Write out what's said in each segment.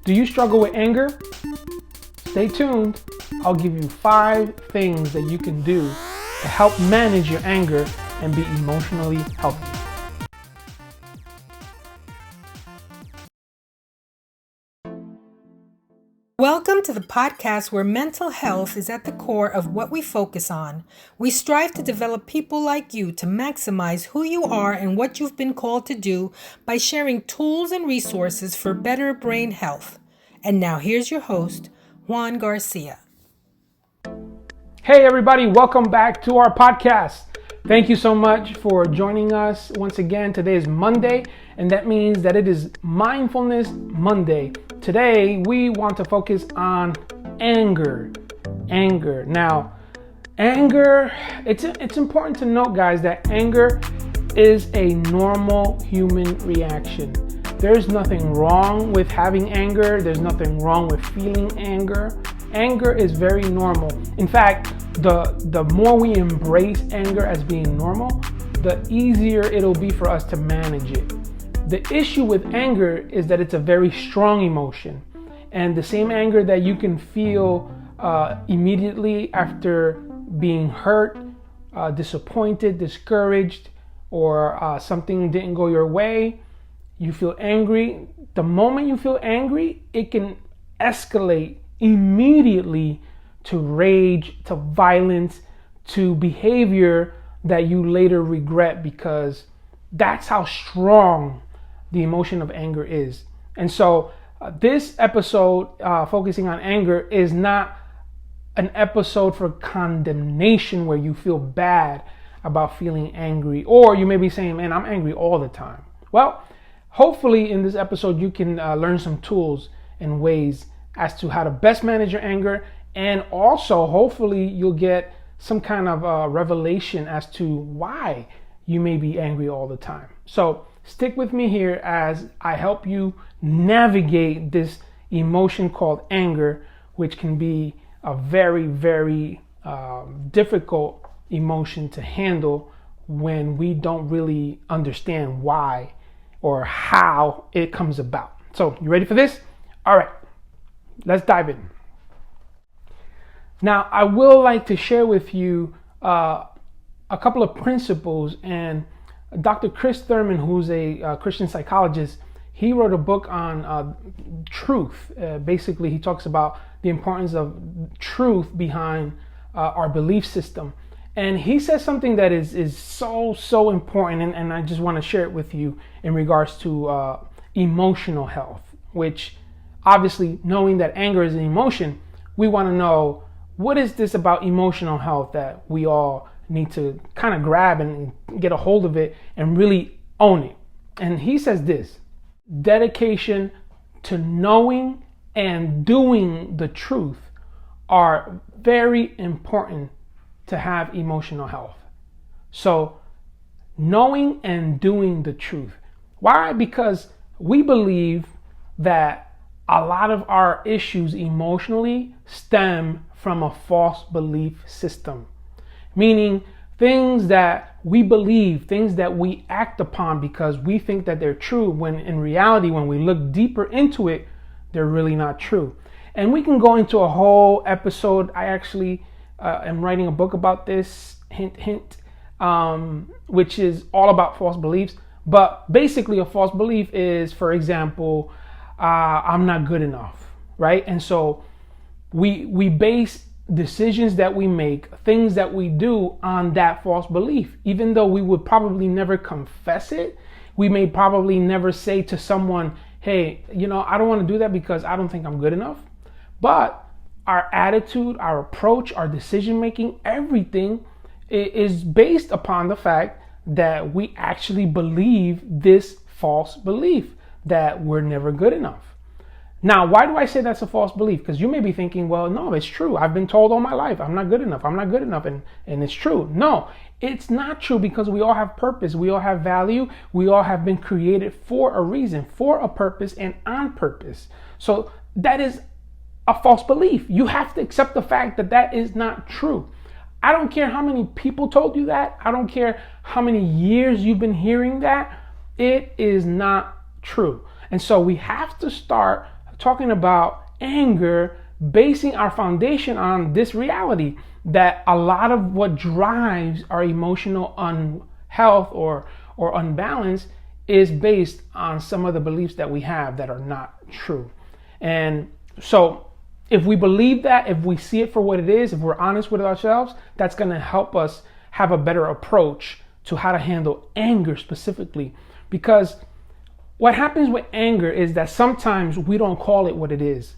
Do you struggle with anger? Stay tuned. I'll give you 5 things that you can do to help manage your anger and be emotionally healthy. Welcome to the podcast where mental health is at the core of what we focus on. We strive to develop people like you to maximize who you are and what you've been called to do by sharing tools and resources for better brain health. And now here's your host, Juan Garcia. Hey everybody, welcome back to our podcast. Thank you so much for joining us once again. Today is Monday, and that means that it is Mindfulness Monday. Today, we want to focus on anger. Now, anger, it's important to note, guys, that anger is a normal human reaction. There's nothing wrong with having anger. There's nothing wrong with feeling anger. Anger is very normal. In fact, the more we embrace anger as being normal, the easier it'll be for us to manage it. The issue with anger is that it's a very strong emotion, and the same anger that you can feel immediately after being hurt, disappointed, discouraged, or something didn't go your way, you feel angry. The moment you feel angry, it can escalate immediately to rage, to violence, to behavior that you later regret, because that's how strong the emotion of anger is. And so this episode, focusing on anger, is not an episode for condemnation where you feel bad about feeling angry, or you may be saying, man, I'm angry all the time. Well, hopefully in this episode you can learn some tools and ways as to how to best manage your anger, and also hopefully you'll get some kind of revelation as to why you may be angry all the time. So stick with me here as I help you navigate this emotion called anger, which can be a very, very difficult emotion to handle when we don't really understand why or how it comes about. So you ready for this? All right, let's dive in. Now, I will like to share with you a couple of principles, and Dr. Chris Thurman, who's a Christian psychologist, he wrote a book on truth. Basically, he talks about the importance of truth behind our belief system. And he says something that is so important, and I just want to share it with you in regards to emotional health, which obviously, knowing that anger is an emotion, we want to know, what is this about emotional health that we all need to kind of grab and get a hold of it and really own it? And he says this: dedication to knowing and doing the truth are very important to have emotional health. So knowing and doing the truth. Why? Because we believe that a lot of our issues emotionally stem from a false belief system, meaning things that we believe, things that we act upon because we think that they're true, when in reality, when we look deeper into it, they're really not true. And we can go into a whole episode. I actually am writing a book about this, hint, which is all about false beliefs. But basically, a false belief is, for example, I'm not good enough, right? And so we base decisions that we make, things that we do, on that false belief. Even though we would probably never confess it, we may probably never say to someone, hey, I don't want to do that because I don't think I'm good enough. But our attitude, our approach, our decision making, everything is based upon the fact that we actually believe this false belief that we're never good enough. Now, why do I say that's a false belief? Because you may be thinking, well, no, it's true. I've been told all my life, I'm not good enough. And it's true. No, it's not true, because we all have purpose. We all have value. We all have been created for a reason, for a purpose, and on purpose. So that is a false belief. You have to accept the fact that that is not true. I don't care how many people told you that. I don't care how many years you've been hearing that. It is not true. And so we have to start talking about anger, basing our foundation on this reality that a lot of what drives our emotional unhealth or unbalance is based on some of the beliefs that we have that are not true. And so if we believe that, if we see it for what it is, if we're honest with ourselves, that's going to help us have a better approach to how to handle anger specifically. Because what happens with anger is that sometimes we don't call it what it is.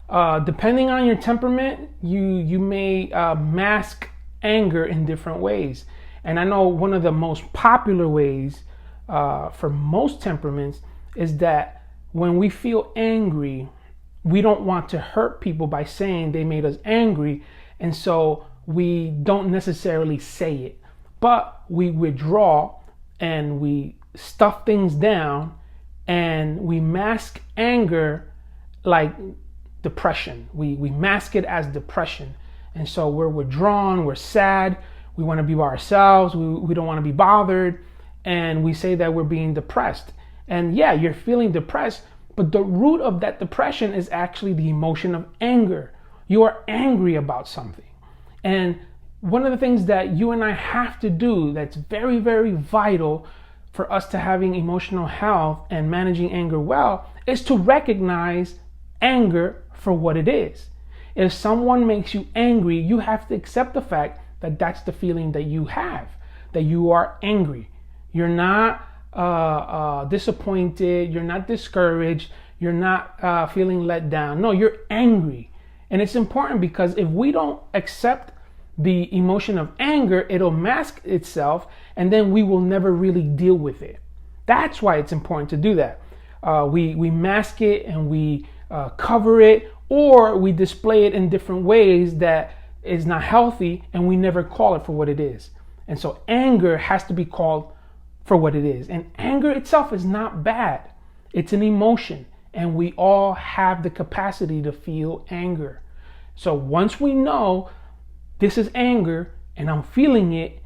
Depending on your temperament, you may mask anger in different ways. And I know one of the most popular ways for most temperaments is that when we feel angry, we don't want to hurt people by saying they made us angry. And so we don't necessarily say it, but we withdraw and we stuff things down and we mask anger like depression. We mask it as depression. And so we're withdrawn, we're sad, we want to be by ourselves, we don't want to be bothered, and we say that we're being depressed. And yeah, you're feeling depressed, but the root of that depression is actually the emotion of anger. You are angry about something. And one of the things that you and I have to do that's very, very vital for us to having emotional health and managing anger well is to recognize anger for what it is. If someone makes you angry, you have to accept the fact that that's the feeling that you have, that you are angry. You're not disappointed, you're not discouraged, you're not feeling let down. No, you're angry. And it's important because if we don't accept the emotion of anger, it'll mask itself and then we will never really deal with it. That's why it's important to do that. We mask it and we cover it, or we display it in different ways that is not healthy and we never call it for what it is. And so anger has to be called for what it is. And anger itself is not bad. It's an emotion, and we all have the capacity to feel anger. So once we know this is anger and I'm feeling it,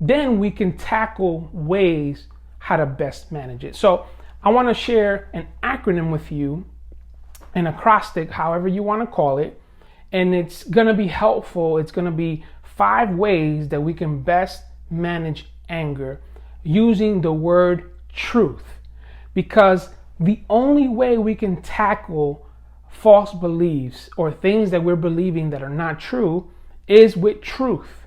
then we can tackle ways how to best manage it. So I want to share an acronym with you, an acrostic, however you want to call it, and it's going to be helpful. It's going to be 5 ways that we can best manage anger using the word truth, because the only way we can tackle false beliefs or things that we're believing that are not true is with truth.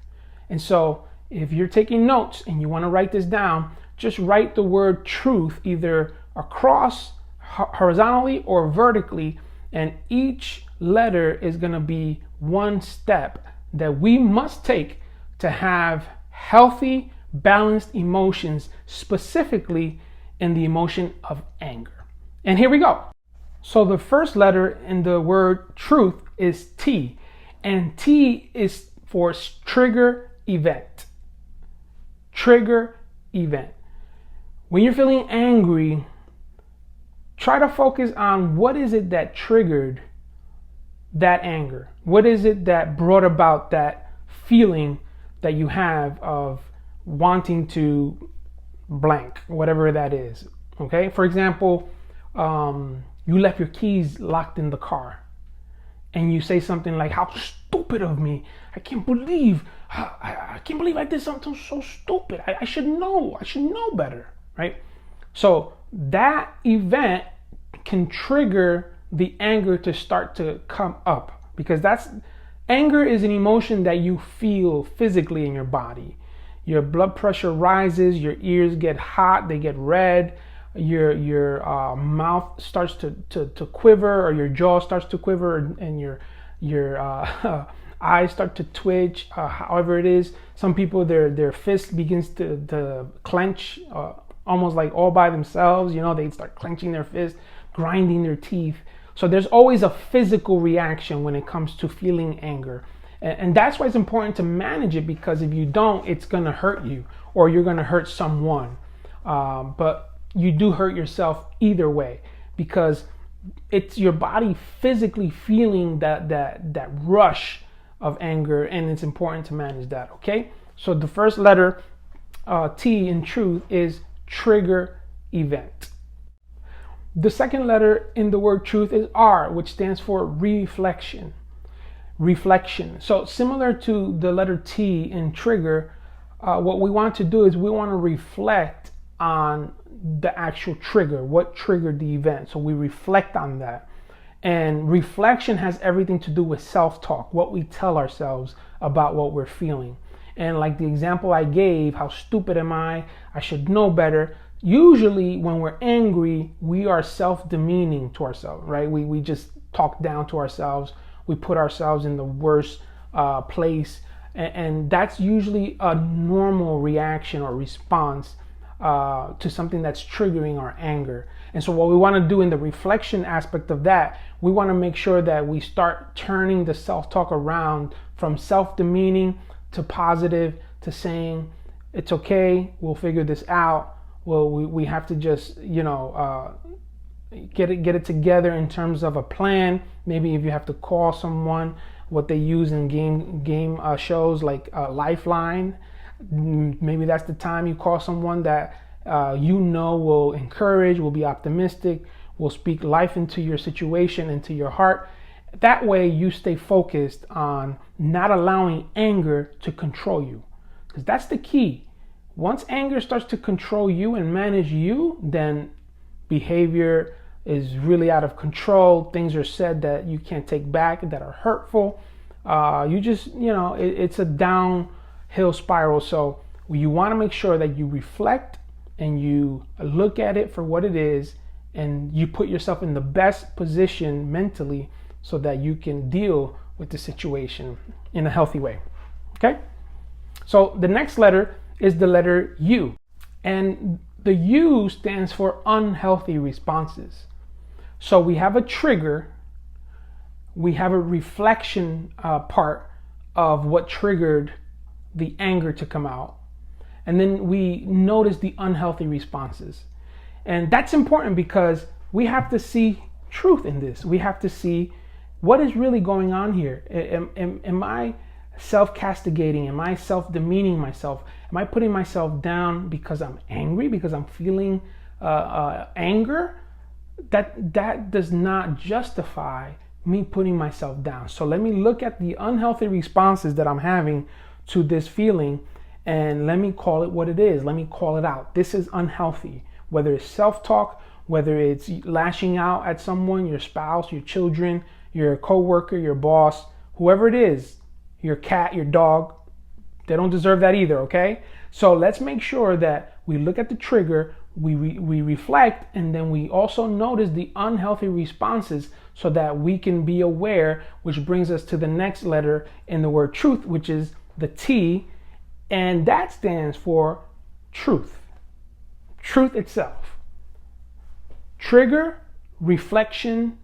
And so if you're taking notes and you want to write this down, just write the word truth either across horizontally or vertically, and each letter is going to be one step that we must take to have healthy, balanced emotions, specifically in the emotion of anger. And here we go. So the first letter in the word truth is T, and T is for trigger event. Trigger event. When you're feeling angry, try to focus on what is it that triggered that anger? What is it that brought about that feeling that you have of wanting to blank, whatever that is? Okay, for example, you left your keys locked in the car and you say something like, how stupid of me. I can't believe I did something so stupid. I should know better, right? So that event can trigger the anger to start to come up, because anger is an emotion that you feel physically in your body. Your blood pressure rises, your ears get hot, they get red, your mouth starts to quiver, or your jaw starts to quiver, and your eyes start to twitch. However it is, some people their fist begins to clench almost like all by themselves. They start clenching their fist, grinding their teeth. So there's always a physical reaction when it comes to feeling anger. And that's why it's important to manage it, because if you don't, it's going to hurt you, or you're going to hurt someone. But you do hurt yourself either way, because it's your body physically feeling that rush of anger, and it's important to manage that, okay? So the first letter, T in truth, is trigger event. The second letter in the word truth is R, which stands for reflection. Reflection. So similar to the letter T in trigger, what we want to do is we want to reflect on the actual trigger, what triggered the event. So we reflect on that. And reflection has everything to do with self-talk, what we tell ourselves about what we're feeling. And like the example I gave, how stupid am I? I should know better. Usually when we're angry, we are self-demeaning to ourselves, right? We just talk down to ourselves. We put ourselves in the worst place. And that's usually a normal reaction or response to something that's triggering our anger. And so what we want to do in the reflection aspect of that, we want to make sure that we start turning the self-talk around from self-demeaning to positive, to saying, it's okay, we'll figure this out. Well, we have to just, get it together in terms of a plan. Maybe if you have to call someone, what they use in game shows like Lifeline, maybe that's the time you call someone that will encourage, will be optimistic, will speak life into your situation, into your heart. That way you stay focused on not allowing anger to control you, because that's the key. Once anger starts to control you and manage you, then behavior is really out of control. Things are said that you can't take back, that are hurtful. It's a downhill spiral. So you want to make sure that you reflect and you look at it for what it is, and you put yourself in the best position mentally so that you can deal with the situation in a healthy way. Okay? So the next letter is the letter U. And the U stands for unhealthy responses. So we have a trigger, we have a reflection part of what triggered the anger to come out, and then we notice the unhealthy responses. And that's important because we have to see truth in this. We have to see what is really going on here. Am I self-castigating? Am I self-demeaning myself? Am I putting myself down because I'm angry, because I'm feeling anger? That does not justify me putting myself down. So let me look at the unhealthy responses that I'm having to this feeling, and let me call it what it is. Let me call it out. This is unhealthy. Whether it's self-talk, whether it's lashing out at someone, your spouse, your children, your coworker, your boss, whoever it is, your cat, your dog, they don't deserve that either, okay? So let's make sure that we look at the trigger, we reflect, and then we also notice the unhealthy responses so that we can be aware, which brings us to the next letter in the word truth, which is the T, and that stands for truth. Truth itself. Trigger, reflection,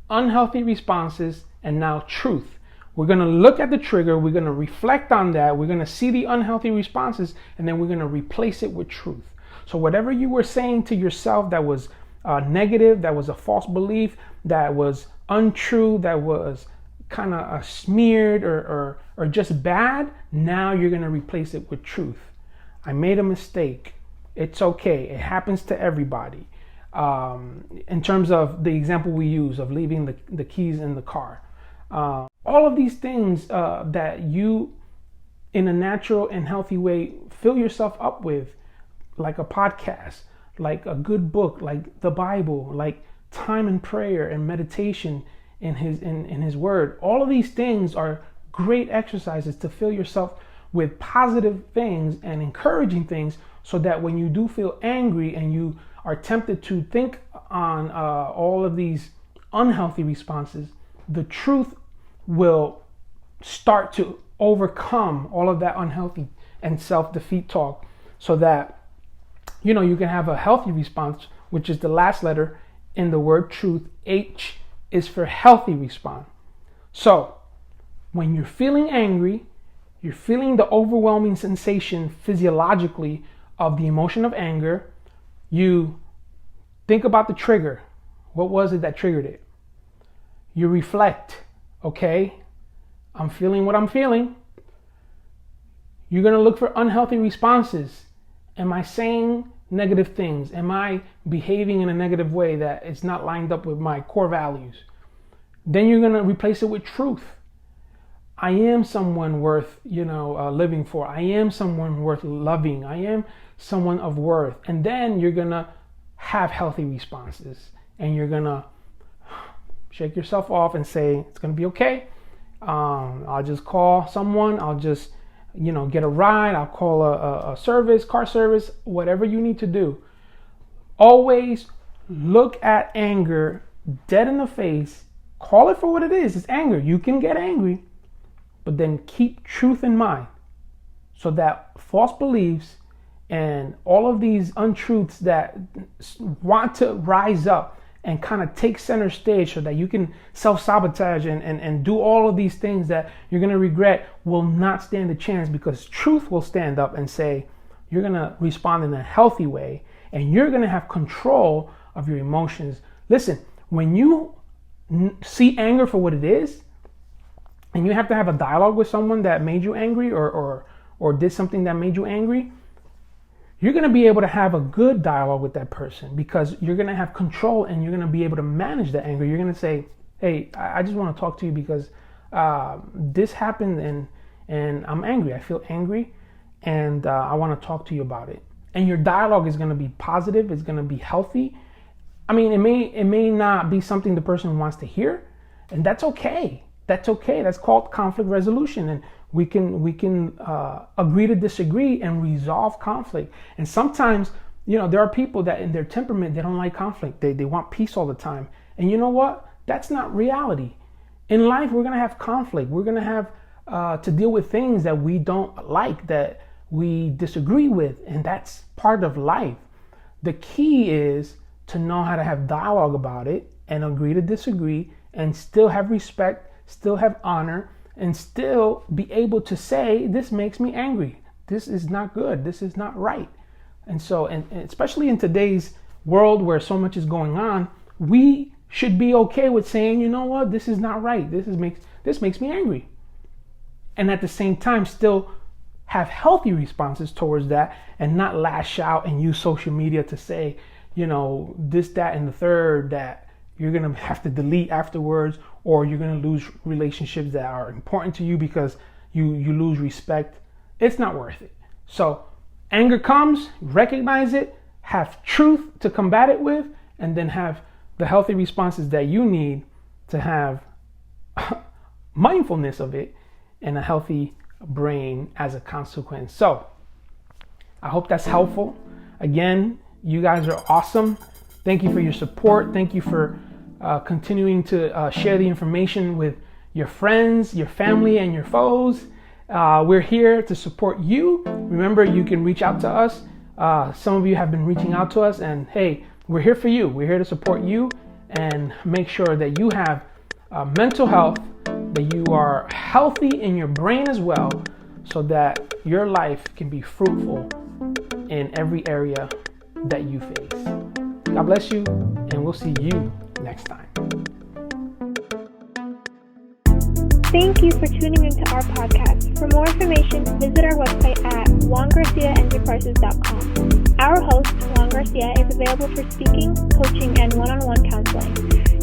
unhealthy responses, and now truth. We're going to look at the trigger, we're going to reflect on that, we're going to see the unhealthy responses, and then we're going to replace it with truth. So whatever you were saying to yourself that was negative, that was a false belief, that was untrue, that was kind of smeared or just bad, now you're going to replace it with truth. I made a mistake. It's okay. It happens to everybody. In terms of the example we use of leaving the keys in the car. All of these things that you, in a natural and healthy way, fill yourself up with, like a podcast, like a good book, like the Bible, like time in prayer and meditation in his word. All of these things are great exercises to fill yourself with positive things and encouraging things, so that when you do feel angry and you are tempted to think on all of these unhealthy responses, the truth will start to overcome all of that unhealthy and self-defeat talk, so that you can have a healthy response, which is the last letter in the word truth. H is for healthy response. So when you're feeling angry, you're feeling the overwhelming sensation physiologically of the emotion of anger, you think about the trigger. What was it that triggered it? You reflect. Okay, I'm feeling what I'm feeling. You're going to look for unhealthy responses. Am I saying negative things? Am I behaving in a negative way that is not lined up with my core values? Then you're going to replace it with truth. I am someone worth, living for. I am someone worth loving. I am someone of worth. And then you're going to have healthy responses, and you're going to shake yourself off and say, it's going to be okay. I'll just call someone. I'll just, get a ride. I'll call a service, car service, whatever you need to do. Always look at anger dead in the face. Call it for what it is. It's anger. You can get angry, but then keep truth in mind, so that false beliefs and all of these untruths that want to rise up and kind of take center stage so that you can self-sabotage and do all of these things that you're going to regret will not stand a chance, because truth will stand up and say, you're going to respond in a healthy way, and you're going to have control of your emotions. Listen, when you see anger for what it is, and you have to have a dialogue with someone that made you angry or did something that made you angry, you're going to be able to have a good dialogue with that person, because you're going to have control and you're going to be able to manage the anger. You're going to say, hey, I just want to talk to you because this happened and I'm angry. I feel angry, and I want to talk to you about it. And your dialogue is going to be positive. It's going to be healthy. I mean, it may not be something the person wants to hear, and that's okay. That's okay. That's called conflict resolution. And we can agree to disagree and resolve conflict. And sometimes, there are people that in their temperament, they don't like conflict. They want peace all the time. And you know what? That's not reality. In life, we're going to have conflict. We're going to have to deal with things that we don't like, that we disagree with. And that's part of life. The key is to know how to have dialogue about it and agree to disagree and still have respect, still have honor, and still be able to say, this makes me angry. This is not good. This is not right. And so, and especially in today's world where so much is going on, we should be okay with saying, you know what, this is not right. This makes me angry. And at the same time, still have healthy responses towards that, and not lash out and use social media to say, this, that, and the third that you're going to have to delete afterwards, or you're going to lose relationships that are important to you because you lose respect. It's not worth it. So anger comes, recognize it, have truth to combat it with, and then have the healthy responses that you need to have mindfulness of it and a healthy brain as a consequence. So I hope that's helpful. Again, you guys are awesome. Thank you for your support. Thank you for continuing to share the information with your friends, your family, and your foes. We're here to support you. Remember, you can reach out to us. Some of you have been reaching out to us, and hey, we're here for you. We're here to support you and make sure that you have mental health, that you are healthy in your brain as well, so that your life can be fruitful in every area that you face. God bless you, and we'll see you next time. Thank you for tuning into our podcast. For more information, visit our website at juangarciaenterprises.com. Our host, Juan Garcia, is available for speaking, coaching, and one-on-one counseling.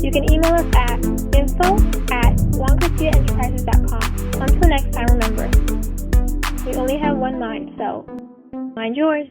You can email us at info@juangarciaenterprises.com. Until next time, remember, we only have one mind, so mind yours.